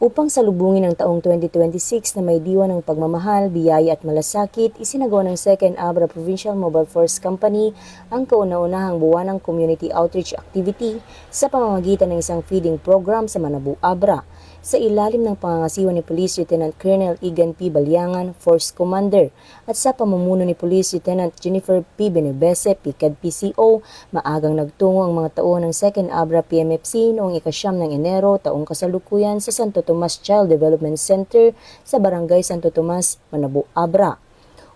Upang salubungin ang taong 2026 na may diwa ng pagmamahal, biyaya at malasakit, isinagawa ng 2nd Abra Provincial Mobile Force Company ang kauna-unahang buwanang community outreach activity sa pamamagitan ng isang feeding program sa Manabu, Abra. Sa ilalim ng pangangasiwa ni Police Lieutenant Colonel Igan P. Balyangan, Force Commander, at sa pamumuno ni Police Lieutenant Jennifer P. Benebese, PCAD PCO, maagang nagtungo ang mga tao ng 2nd Abra PMFC noong ika-9 ng Enero taong kasalukuyan sa Santo Tomas Child Development Center sa Barangay Santo Tomas, Manabu, Abra.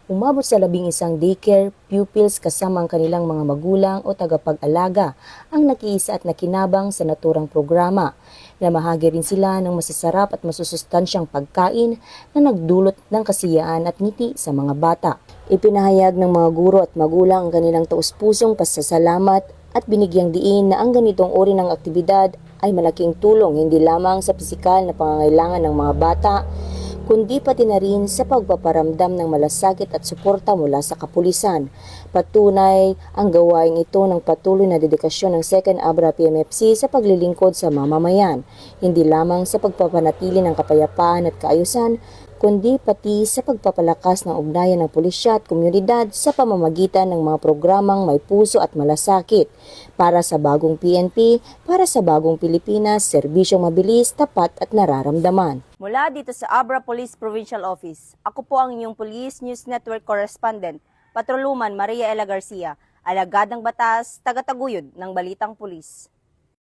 Umabot sa 11 daycare pupils kasama ang kanilang mga magulang o tagapag-alaga ang nakiisa at nakinabang sa naturang programa. Namahagi rin sila ng masasarap at masusustansyang pagkain na nagdulot ng kasiyahan at ngiti sa mga bata. Ipinahayag ng mga guro at magulang ang kanilang taus-pusong pasasalamat at binigyang diin na ang ganitong uri ng aktibidad ay malaking tulong hindi lamang sa pisikal na pangangailangan ng mga bata, kundi pati na rin sa pagpaparamdam ng malasakit at suporta mula sa kapulisan. Patunay ang gawaing ito ng patuloy na dedikasyon ng 2nd Abra PMFC sa paglilingkod sa mamamayan, hindi lamang sa pagpapanatili ng kapayapaan at kaayusan, kundi pati sa pagpapalakas ng ugnayan ng pulisya at komunidad sa pamamagitan ng mga programang may puso at malasakit. Para sa bagong PNP, para sa bagong Pilipinas, serbisyong mabilis, tapat at nararamdaman. Mula dito sa Abra Police Provincial Office, ako po ang inyong Police News Network Correspondent, Patroluman Maria Ella Garcia, alagad ng batas, tagataguyod ng Balitang Pulis.